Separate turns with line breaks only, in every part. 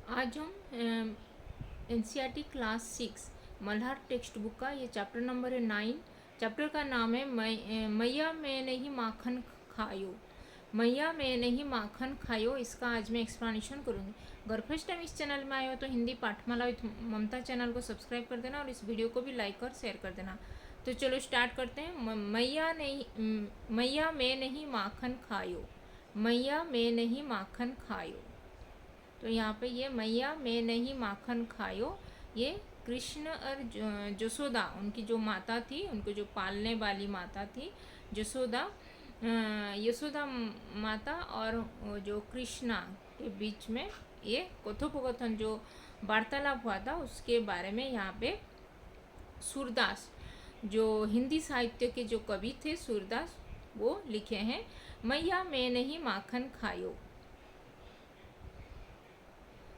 आज हम NCERT class 6 Malhar text book का ये चैप्टर नंबर है 9। चैप्टर का नाम है मैया मैं नहीं माखन खायो। मैया मैं नहीं माखन खायो, इसका आज मैं एक्सप्लेनेशन करूँगी। अगर फर्स्ट टाइम इस चैनल में आए हो तो हिंदी पाठमाला विथ ममता चैनल को सब्सक्राइब कर देना और इस वीडियो को भी लाइक और शेयर कर देना। तो चलो स्टार्ट करते हैं। मैया मैं नहीं माखन खायो। मैया मैं नहीं माखन खायो। तो यहाँ पे ये मैया मैं नहीं माखन खायो, ये कृष्ण और जसोदा, उनकी जो माता थी, उनको जो पालने वाली माता थी जसोदा, यशोदा माता और जो कृष्णा के बीच में ये कथोपकथन जो वार्तालाप हुआ था उसके बारे में यहाँ पे सूरदास, जो हिंदी साहित्य के जो कवि थे सूरदास, वो लिखे हैं मैया मैं नहीं माखन खायो।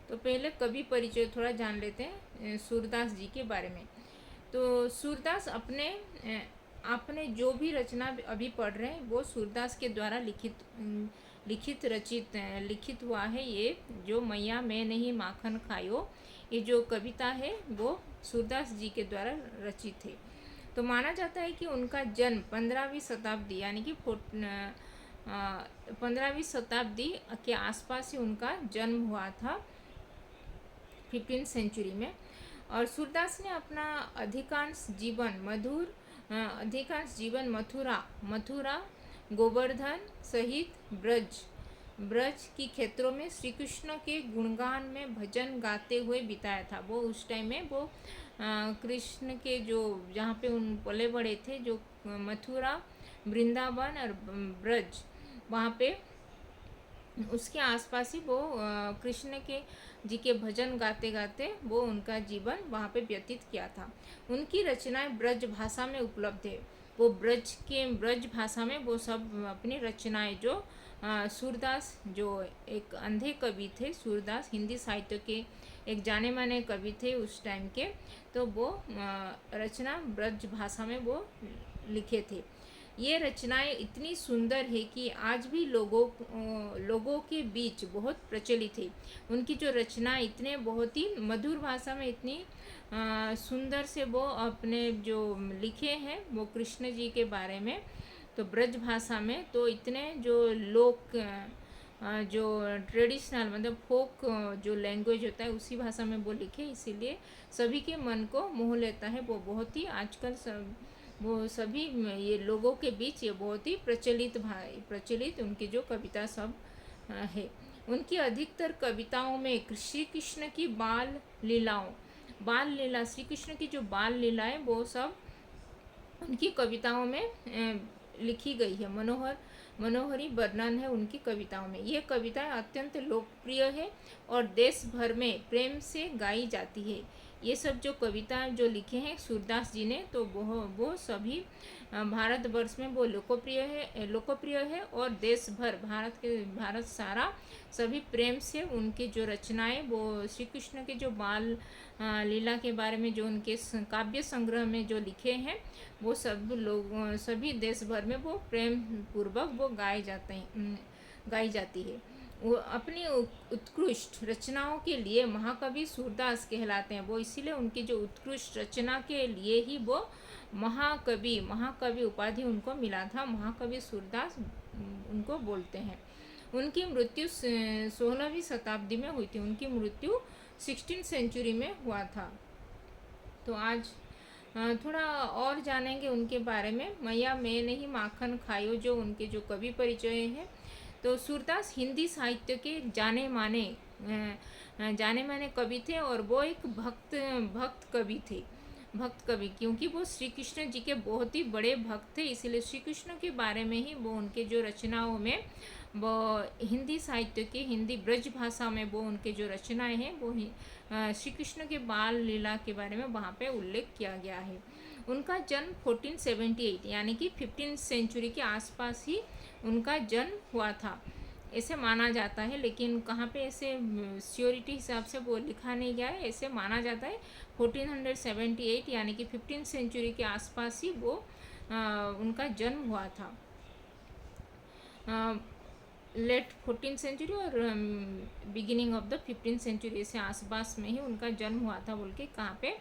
तो पहले कवि परिचय थोड़ा जान लेते हैं सूरदास जी के बारे में। तो सूरदास आपने जो भी रचना अभी पढ़ रहे हैं वो सूरदास के द्वारा लिखित हुआ है। ये जो मैया मैं नहीं माखन खायो, ये जो कविता है वो सूरदास जी के द्वारा रचित है। तो माना जाता है कि उनका जन्म 15वीं शताब्दी यानी कि 15वीं शताब्दी के आसपास ही उनका जन्म हुआ था, 15th सेंचुरी में। और सूरदास ने अपना अधिकांश जीवन मथुरा गोवर्धन सहित ब्रज की क्षेत्रों में श्री कृष्ण के गुणगान में भजन गाते हुए बिताया था। वो उस टाइम में वो कृष्ण के जो जहाँ पे उन पले बड़े थे, जो मथुरा, वृंदावन और ब्रज, वहाँ पे उसके आसपास ही वो कृष्ण के जी के भजन गाते गाते वो उनका जीवन वहाँ पे व्यतीत किया था। उनकी रचनाएं ब्रज भाषा में उपलब्ध है। वो ब्रज भाषा में वो सब अपनी रचनाएं जो सूरदास, जो एक अंधे कवि थे, सूरदास हिंदी साहित्य के एक जाने माने कवि थे उस टाइम के, तो वो रचना ब्रज भाषा में वो लिखे थे। ये रचनाएं इतनी सुंदर है कि आज भी लोगों के बीच बहुत प्रचलित है। उनकी जो रचना इतने बहुत ही मधुर भाषा में इतनी सुंदर से वो अपने जो लिखे हैं वो कृष्ण जी के बारे में, तो ब्रज भाषा में, तो इतने जो जो ट्रेडिशनल मतलब फोक जो लैंग्वेज होता है उसी भाषा में वो लिखे, इसीलिए सभी के मन को मोह लेता है। वो बहुत ही आजकल वो सभी ये लोगों के बीच ये बहुत ही प्रचलित उनकी जो कविता सब है। उनकी अधिकतर कविताओं में श्री कृष्ण की बाल लीला श्री कृष्ण की जो बाल लीलाएं वो सब उनकी कविताओं में लिखी गई है। मनोहरी वर्णन है उनकी कविताओं में। ये कविताएं अत्यंत लोकप्रिय है और देश भर में प्रेम से गाई जाती है। ये सब जो कविताएं जो लिखे हैं सूरदास जी ने, तो वो सभी भारतवर्ष में वो लोकप्रिय है और देश भर भारत सारा सभी प्रेम से उनकी जो रचनाएं वो श्री कृष्ण के जो बाल लीला के बारे में जो उनके काव्य संग्रह में जो लिखे हैं वो सब लोग सभी देश भर में वो प्रेम पूर्वक वो गाई जाती है। वो अपनी उत्कृष्ट रचनाओं के लिए महाकवि सूरदास कहलाते हैं। वो इसीलिए उनकी जो उत्कृष्ट रचना के लिए ही वो महाकवि उपाधि उनको मिला था। महाकवि सूरदास उनको बोलते हैं। उनकी मृत्यु 16वीं शताब्दी में हुई थी। उनकी मृत्यु 16th सेंचुरी में हुआ था। तो आज थोड़ा और जानेंगे उनके बारे में। मैया मैं नहीं माखन खायो जो उनके जो कवि परिचय हैं। तो सूरदास हिंदी साहित्य के जाने माने कवि थे और वो एक भक्त कवि, क्योंकि वो श्री कृष्ण जी के बहुत ही बड़े भक्त थे, इसीलिए श्री कृष्ण के बारे में ही वो उनके जो रचनाओं में वो हिंदी साहित्य के हिंदी ब्रज भाषा में वो उनके जो रचनाएं हैं वो श्री कृष्ण के बाल लीला के बारे में वहाँ पे उल्लेख किया गया है। उनका जन्म 1478 यानी कि 15th सेंचुरी के आसपास ही उनका जन्म हुआ था ऐसे माना जाता है, लेकिन कहाँ पे ऐसे श्योरिटी हिसाब से वो लिखा नहीं गया है। ऐसे माना जाता है 1478 यानी कि 15th सेंचुरी के आसपास ही वो उनका जन्म हुआ था। लेट 14th सेंचुरी और beginning of the 15th century से आसपास में ही उनका जन्म हुआ था बोल के कहाँ पे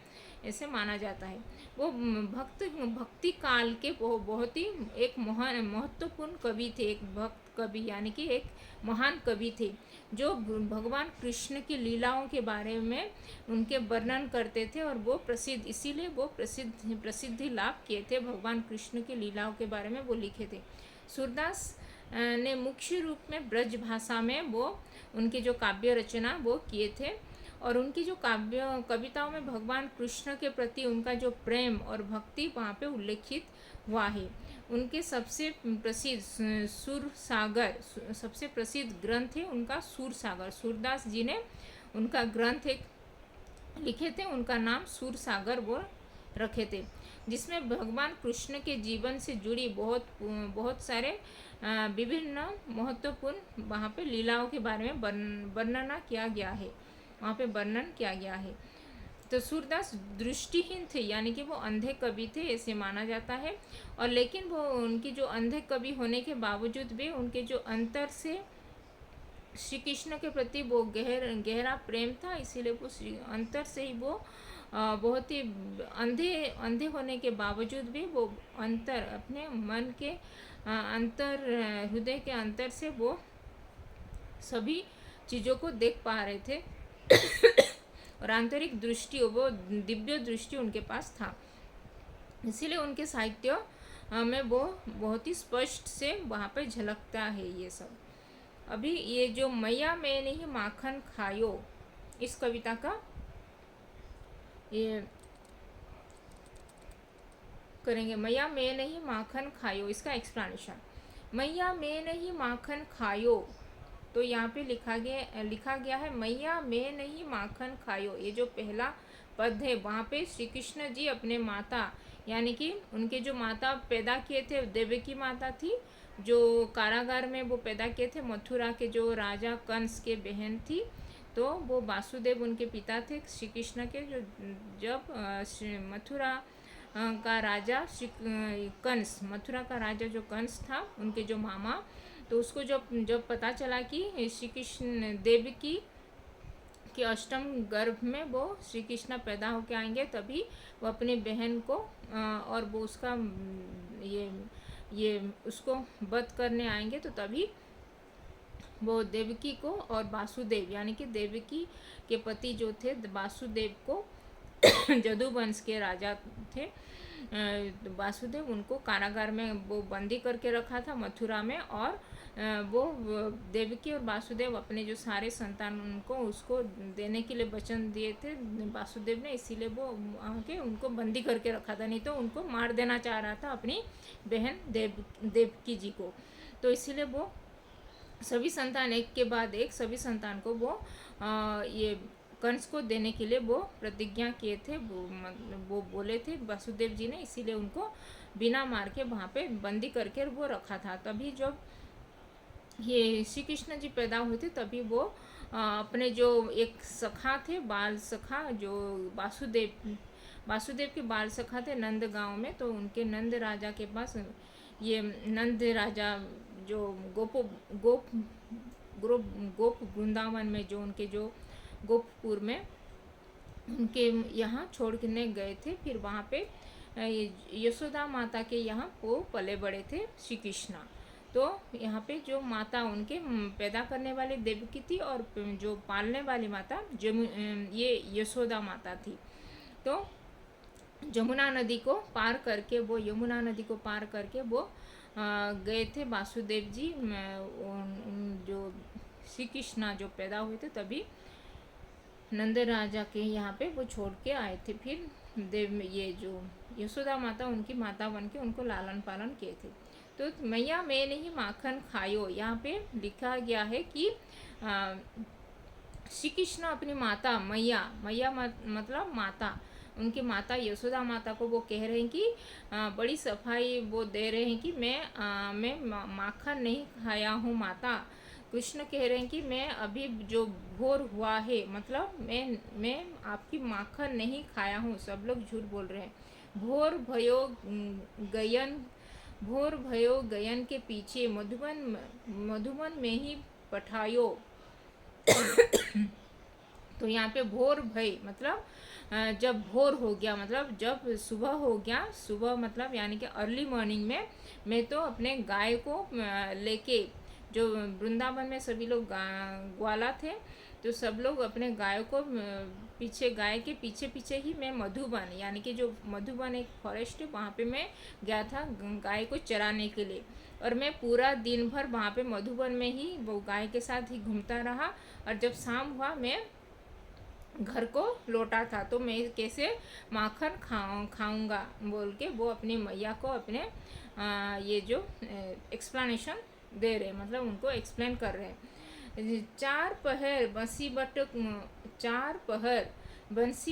ऐसे माना जाता है। वो भक्ति काल के वो बहुत ही एक महान महत्वपूर्ण कवि थे, एक भक्त कवि यानी कि एक महान कवि थे जो भगवान कृष्ण की लीलाओं के बारे में उनके वर्णन करते थे और वो प्रसिद्ध, इसीलिए वो प्रसिद्धि लाभ किए थे। भगवान कृष्ण की लीलाओं के बारे में वो लिखे थे। सूरदास ने मुख्य रूप में ब्रज भाषा में वो उनकी जो काव्य रचना वो किए थे और उनकी जो कविताओं में भगवान कृष्ण के प्रति उनका जो प्रेम और भक्ति वहाँ पे उल्लेखित हुआ है। उनके सबसे प्रसिद्ध सुर सागर, सबसे प्रसिद्ध ग्रंथ है उनका सुर सागर। सूरदास जी ने उनका ग्रंथ एक लिखे थे, उनका नाम सुर सागर वो रखे थे, जिसमें भगवान कृष्ण के जीवन से जुड़ी बहुत सारे विभिन्न महत्वपूर्ण वहाँ पे लीलाओं के बारे में वर्णना किया गया है, वहाँ पे वर्णन किया गया है। तो सूरदास दृष्टिहीन थे यानी कि वो अंधे कवि थे ऐसे माना जाता है। और लेकिन वो उनकी जो अंधे कवि होने के बावजूद भी उनके जो अंतर से श्री कृष्ण के प्रति वो गहरा प्रेम था, इसीलिए वो अंतर से ही वो बहुत ही अंधे होने के बावजूद भी वो अंतर अपने मन के अंतर हृदय के अंतर से वो सभी चीज़ों को देख पा रहे थे और आंतरिक दृष्टि, वो दिव्य दृष्टि उनके पास था। इसीलिए उनके साहित्य में वो बहुत ही स्पष्ट से वहाँ पे झलकता है ये सब। अभी ये जो मैया मैंने ही माखन खायो, इस कविता का ये करेंगे। मैया मैंने ही माखन खायो, इसका एक्सप्लेनेशन। मैया मैंने ही माखन खायो, तो यहाँ पे लिखा गया है मैया मैंने ही माखन खायो। ये जो पहला पद है वहाँ पे श्री कृष्ण जी अपने माता यानी कि उनके जो माता पैदा किए थे, देवकी माता थी जो कारागार में वो पैदा किए थे, मथुरा के जो राजा कंस के बहन थी, तो वो वासुदेव उनके पिता थे श्री कृष्ण के। जो जब मथुरा का राजा कंस, मथुरा का राजा जो कंस था, उनके जो मामा, तो उसको जब पता चला कि श्री कृष्ण देवकी के अष्टम गर्भ में वो श्री कृष्ण पैदा होकर आएंगे, तभी वो अपनी बहन को और वो उसका ये उसको वध करने आएंगे, तो तभी वो देवकी को और वासुदेव यानी कि देवकी के पति जो थे वासुदेव को जदुवंश के राजा थे वासुदेव, उनको कारागार में वो बंदी करके रखा था मथुरा में। और वो देवकी और वासुदेव अपने जो सारे संतान उनको उसको देने के लिए वचन दिए थे वासुदेव ने, इसीलिए वो आके उनको बंदी करके रखा था, नहीं तो उनको मार देना चाह रहा था अपनी बहन देवकी जी को। तो इसीलिए वो सभी संतान एक के बाद एक सभी संतान को वो ये कंस को देने के लिए वो प्रतिज्ञा किए थे, वो बोले थे वासुदेव जी ने, इसीलिए उनको बिना मार के वहाँ पे बंदी करके वो रखा था। तभी जब ये श्री कृष्ण जी पैदा हुए थे तभी वो अपने जो एक सखा थे, बाल सखा, जो वासुदेव के बाल सखा थे नंद गांव में, तो उनके नंद राजा के पास ये नंद राजा जो गोप वृंदावन में जो उनके जो गोपपुर में उनके यहाँ छोड़ने गए थे, फिर वहाँ पे यशोदा माता के यहाँ वो पले बड़े थे श्री कृष्णा। तो यहाँ पे जो माता उनके पैदा करने वाली देवकी थी और जो पालने वाली माता ये यशोदा माता थी। तो यमुना नदी को पार करके वो गए थे वासुदेव जी, जो श्री कृष्णा जो पैदा हुए थे तभी नंद राजा के यहाँ पे वो छोड़ के आए थे। फिर ये जो यशोदा माता उनकी माता बन के उनको लालन पालन किए थे। तो मैया मैंने ही माखन खायो, यहाँ पे लिखा गया है कि श्री कृष्ण अपनी माता मैया मतलब माता, उनकी माता यशोदा माता को वो कह रहे हैं कि बड़ी सफाई वो दे रहे हैं कि मैं माखन नहीं खाया हूँ माता। कृष्ण कह रहे हैं कि मैं अभी जो भोर हुआ है, मतलब मैं आपकी माखन नहीं खाया हूँ। सब लोग झूठ बोल रहे हैं। भोर भयो गयन भोर भयो गयन के पीछे, मधुबन में ही पठायो। तो यहाँ पे भोर भय मतलब जब भोर हो गया, मतलब जब सुबह हो गया, सुबह मतलब यानी कि अर्ली मॉर्निंग में मैं तो अपने गाय को लेके, जो वृंदावन में सभी लोग ग्वाला थे, तो सब लोग अपने गाय को पीछे, गाय के पीछे पीछे ही मैं मधुबन, यानी कि जो मधुबन एक फॉरेस्ट है, वहाँ पे मैं गया था गाय को चराने के लिए। और मैं पूरा दिन भर वहाँ पे मधुबन में ही वो गाय के साथ ही घूमता रहा। और जब शाम हुआ मैं घर को लौटा था, तो मैं कैसे माखन खाऊंगा बोल के वो अपनी मैया को अपने ये जो एक्सप्लेनेशन दे रहे, मतलब उनको एक्सप्लेन कर रहे हैं। चार पहर बंसी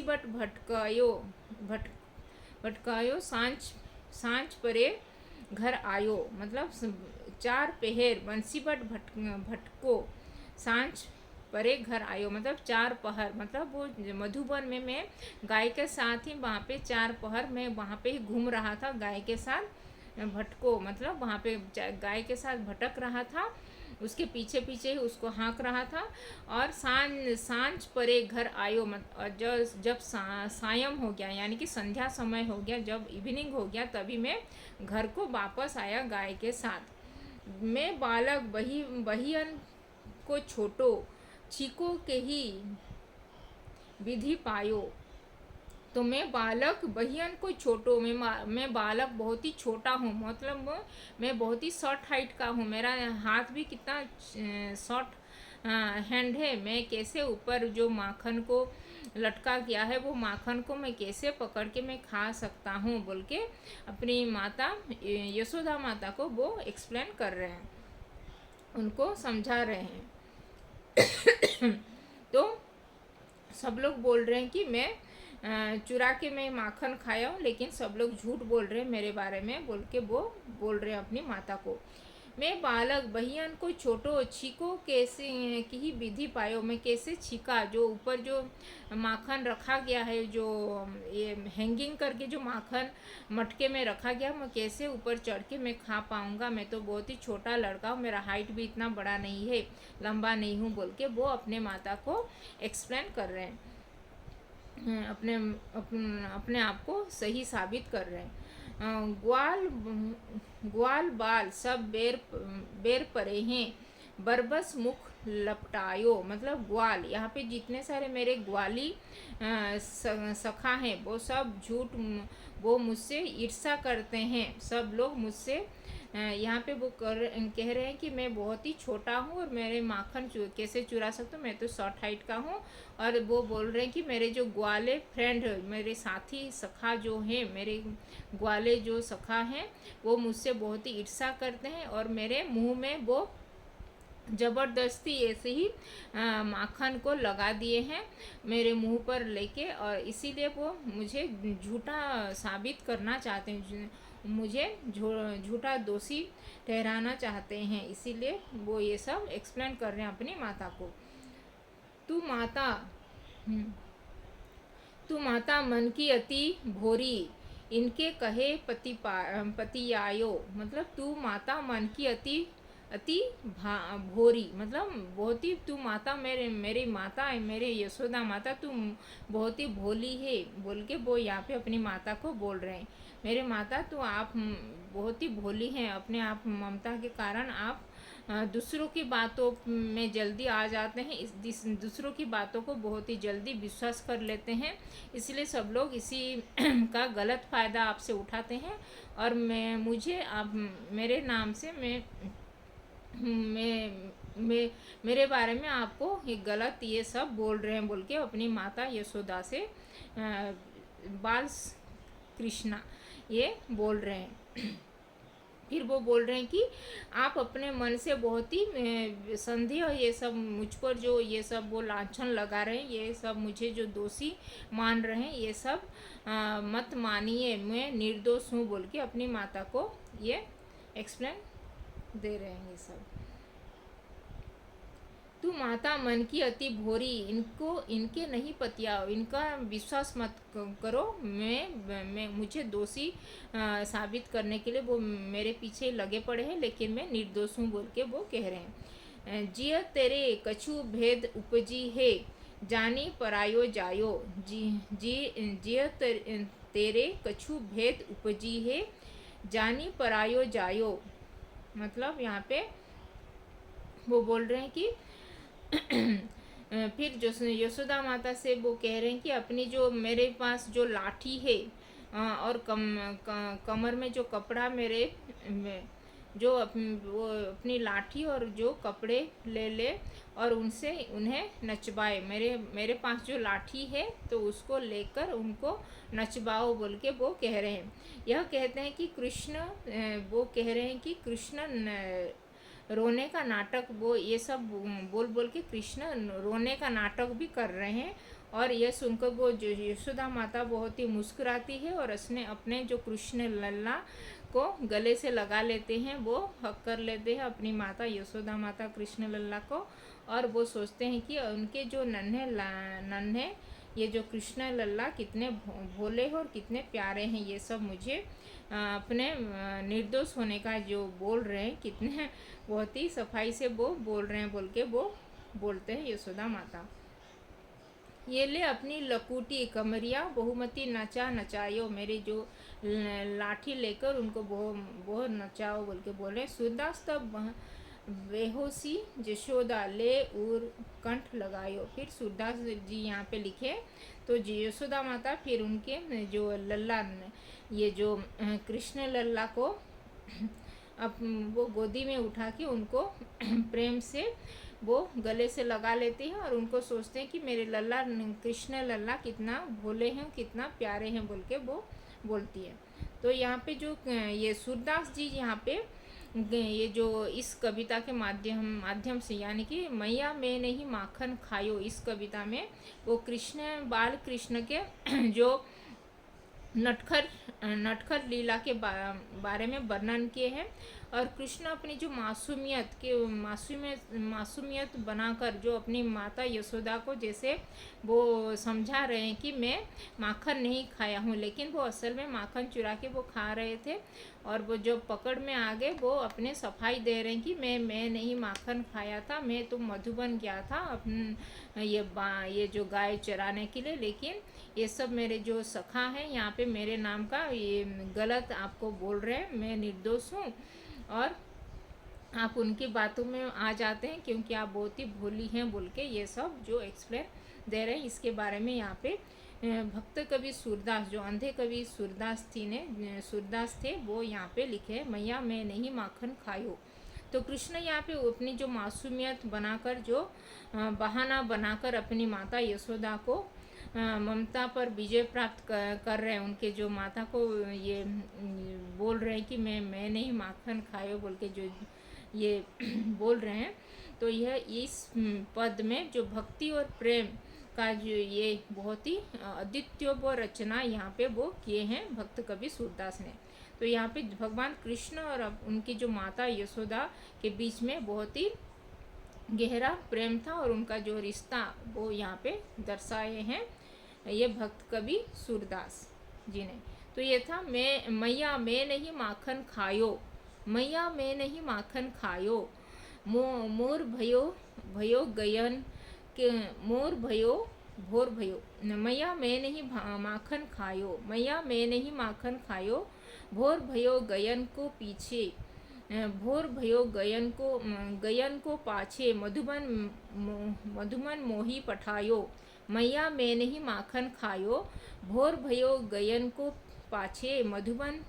बट भटकायो, सांझ सांझ परे घर आयो, मतलब 4 पहर बंसी बट भटको, सांझ परे घर आयो, मतलब 4 पहर, मतलब वो मधुबन में मैं गाय के साथ ही वहाँ पे 4 पहर मैं वहाँ पे ही घूम रहा था गाय के साथ। भटको मतलब वहाँ पे गाय के साथ भटक रहा था, उसके पीछे पीछे ही उसको हाँक रहा था। और सांझ परे घर आयो, और जब सायं हो गया, यानी कि संध्या समय हो गया, जब इवनिंग हो गया, तभी मैं घर को वापस आया गाय के साथ। मैं बालक बहियन को छोटो, छीको के ही विधि पायो। तो मैं बालक बहियन को छोटो, मैं बालक बहुत ही छोटा हूँ, मतलब मैं बहुत ही शॉर्ट हाइट का हूँ, मेरा हाथ भी कितना शॉर्ट हैंड है। मैं कैसे ऊपर जो माखन को लटका गया है, वो माखन को मैं कैसे पकड़ के मैं खा सकता हूँ बोल के अपनी माता यशोदा माता को वो एक्सप्लेन कर रहे हैं, उनको समझा रहे हैं। तो सब लोग बोल रहे हैं कि मैं चुरा के मैं माखन खाया हूँ, लेकिन सब लोग झूठ बोल रहे हैं मेरे बारे में बोल के वो बोल रहे हैं अपनी माता को। मैं बालक बहियन को छोटो, छीको कैसे की ही विधि पायो, मैं कैसे छीका, जो ऊपर जो माखन रखा गया है, जो ये हैंगिंग करके जो माखन मटके में रखा गया, मैं कैसे ऊपर चढ़ के मैं खा पाऊँगा, मैं तो बहुत ही छोटा लड़का हूँ, मेरा हाइट भी इतना बड़ा नहीं है, लंबा नहीं हूँ बोल के वो अपने माता को एक्सप्लेन कर रहे हैं, अपने आप को सही साबित कर रहे हैं। ग्वाल बाल सब बेर परे हैं, बरबस मुख लपटायो, मतलब ग्वाल, यहाँ पे जितने सारे मेरे ग्वाली सखा हैं, वो सब झूठ, वो मुझसे ईर्ष्या करते हैं, सब लोग मुझसे यहाँ पे वो कह रहे हैं कि मैं बहुत ही छोटा हूँ और मेरे माखन कैसे चुरा सकता हूँ, मैं तो शॉर्ट हाइट का हूँ। और वो बोल रहे हैं कि मेरे जो ग्वाले फ्रेंड, मेरे साथी सखा जो हैं, मेरे ग्वाले जो सखा हैं, वो मुझसे बहुत ही ईर्ष्या करते हैं और मेरे मुंह में वो ज़बरदस्ती ऐसे ही माखन को लगा दिए हैं मेरे मुंह पर लेके, और इसीलिए वो मुझे झूठा साबित करना चाहते हैं, मुझे झूठा दोषी ठहराना चाहते हैं, इसीलिए वो ये सब एक्सप्लेन कर रहे हैं अपनी माता को। तू माता तू माता मन की अति भोरी, इनके कहे पति आयो, मतलब तू माता मन की अति अति भोरी, मतलब बहुत ही तू माता, मेरी माता है, मेरे यशोदा माता, तू बहुत ही भोली है बोल के वो यहाँ पे अपनी माता को बोल रहे हैं। मेरे माता, तो आप बहुत ही भोली हैं, अपने आप ममता के कारण आप दूसरों की बातों में जल्दी आ जाते हैं, दूसरों की बातों को बहुत ही जल्दी विश्वास कर लेते हैं, इसलिए सब लोग इसी का गलत फ़ायदा आपसे उठाते हैं। और मुझे आप मेरे नाम से मैं मेरे बारे में आपको ये गलत ये सब बोल रहे हैं बोल के अपनी माता यशोदा से बाल कृष्णा ये बोल रहे हैं। फिर वो बोल रहे हैं कि आप अपने मन से बहुत ही संदेह ये सब मुझ पर जो ये सब वो लांछन लगा रहे हैं, ये सब मुझे जो दोषी मान रहे हैं, ये सब मत मानिए, मैं निर्दोष हूँ बोल के अपनी माता को ये एक्सप्लेन दे रहे हैं ये सब। तू माता मन की अति भोरी, इनको इनके नहीं पतियाओ, इनका विश्वास मत करो। मैं मुझे दोषी साबित करने के लिए वो मेरे पीछे लगे पड़े हैं, लेकिन मैं निर्दोष हूँ बोल के वो कह रहे हैं। जिय तेरे कछु भेद उपजी है, जानी परायो जायो। जी जी जिय तेरे कछु भेद उपजी है, जानी परायो जायो। मतलब यहाँ पे वो बोल रहे हैं कि फिर जो यशोदा माता से वो कह रहे हैं कि अपनी जो मेरे पास जो लाठी है और कमर में जो कपड़ा मेरे जो वो अपनी लाठी और जो कपड़े ले ले और उनसे उन्हें नचवाए। मेरे पास जो लाठी है तो उसको लेकर उनको नचवाओ बोल के वो कह रहे हैं। यह कहते हैं कि कृष्ण वो कह रहे हैं कि कृष्ण रोने का नाटक, वो ये सब बोल बोल के कृष्ण रोने का नाटक भी कर रहे हैं। और यह सुनकर वो जो यशोदा माता बहुत ही मुस्कुराती है और उसने अपने जो कृष्ण लल्ला को गले से लगा लेते हैं, वो हक कर लेते हैं अपनी माता यशोदा माता कृष्ण लल्ला को। और वो सोचते हैं कि उनके जो नन्हे ये जो कृष्ण लल्ला कितने भोले और कितने प्यारे हैं, ये सब मुझे अपने निर्दोष होने का जो बोल रहे हैं, कितने बहुत ही सफाई से वो बोल रहे हैं बोल के वो बोलते हैं यशोदा माता। ये ले अपनी लकूटी कमरिया बहुमती नचा नचायो, मेरी जो लाठी लेकर उनको बहुत नचाओ बोल के बोले। सूरदास तब बेहोशी जशोदा ले उर कंठ लगायो। फिर सूरदास जी यहाँ पे लिखे तो यशोदा माता फिर उनके जो लल्ला ये जो कृष्ण लल्ला को अब वो गोदी में उठा के उनको प्रेम से वो गले से लगा लेते हैं और उनको सोचते हैं कि मेरे लल्ला कृष्ण लल्ला कितना भोले हैं, कितना प्यारे हैं बोल के वो बोलती है। तो यहाँ पे जो ये सूरदास जी यहाँ पे ये जो इस कविता के माध्यम से यानी कि मैया मैं नहीं माखन खायो, इस कविता में वो कृष्ण बाल कृष्ण के जो नटखट लीला के बारे में वर्णन किए हैं। और कृष्ण अपनी जो मासूमियत बनाकर जो अपनी माता यशोदा को जैसे वो समझा रहे हैं कि मैं माखन नहीं खाया हूँ, लेकिन वो असल में माखन चुरा के वो खा रहे थे। और वो जो पकड़ में आ गए वो अपने सफाई दे रहे हैं कि मैं नहीं माखन खाया था, मैं तो मधुबन गया था अपन ये जो गाय चराने के लिए, लेकिन ये सब मेरे जो सखा हैं यहाँ पे मेरे नाम का ये गलत आपको बोल रहे हैं, मैं निर्दोष हूँ। और आप उनकी बातों में आ जाते हैं क्योंकि आप बहुत ही भोली हैं बोल के ये सब जो एक्सप्लेन दे रहे हैं। इसके बारे में यहाँ पे भक्त कवि सूरदास, जो अंधे कवि सूरदास थे वो यहाँ पे लिखे मैया मैं नहीं माखन खायो। तो कृष्ण यहाँ पे अपनी जो मासूमियत बनाकर जो बहाना बनाकर अपनी माता यशोदा को ममता पर विजय प्राप्त कर रहे हैं, उनके जो माता को ये बोल रहे हैं कि मैं नहीं माखन खायो बोल के जो ये बोल रहे हैं। तो यह इस पद में जो भक्ति और प्रेम का जो ये बहुत ही अद्वितीय वो रचना यहाँ पे वो किए हैं भक्त कवि सूरदास ने। तो यहाँ पे भगवान कृष्ण और उनकी जो माता यशोदा के बीच में बहुत ही गहरा प्रेम था और उनका जो रिश्ता वो यहाँ पे दर्शाए हैं ये भक्त कवि सूरदास जी ने। तो ये था मैया मैं नहीं माखन खायो, मैया मैं नहीं माखन खायो, मोर भयो गयन के मोर भयो भोर भयो। मैया मैं नहीं माखन खायो, मैया मैं नहीं माखन खायो, भोर भयो गयन को पीछे, भोर भयो गयन को पाछे, मधुमन मोही पठायो। मैया मैं नहीं माखन खायो, भोर भयो गयन को पाछे, मधुबन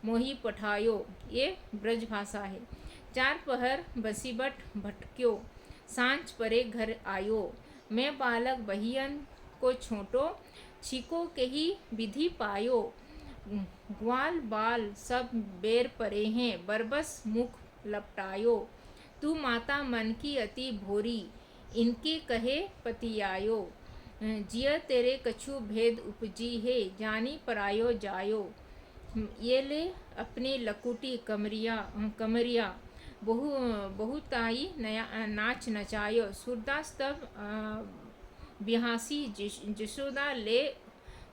मोही पठायो। ये ब्रज भाषा है। चार पहर बसीबट भटक्यो, सांझ परे घर आयो, मैं बालक बहियन को छोटो, छिको के ही विधि पायो, ग्वाल बाल सब बेर परे हैं, बरबस मुख लपटायो, तू माता मन की अति भोरी, इनके कहे पतियायो, जिय तेरे कछु भेद उपजी है, जानी परायो जायो। ये ले अपनी लकुटी कमरिया बहुताई नया नाच नचायो। सूरदास तब बिहासी जसोदा ले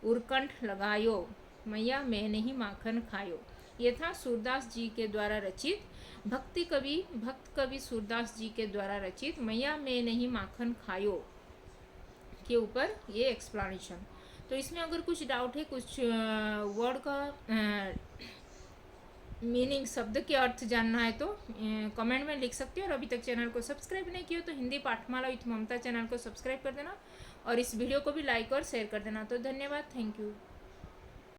उरकंठ लगायो। मैया मैं नहीं माखन खायो। ये था सूरदास जी के द्वारा रचित भक्त कवि सूरदास जी के द्वारा रचित मैया मैं नहीं माखन खायो के ऊपर ये एक्सप्लेनेशन। तो इसमें अगर कुछ डाउट है, कुछ वर्ड का मीनिंग, शब्द के अर्थ जानना है तो कमेंट में लिख सकते हो। और अभी तक चैनल को सब्सक्राइब नहीं किया तो हिंदी पाठमाला विथ ममता चैनल को सब्सक्राइब कर देना और इस वीडियो को भी लाइक और शेयर कर देना। तो धन्यवाद, थैंक यू।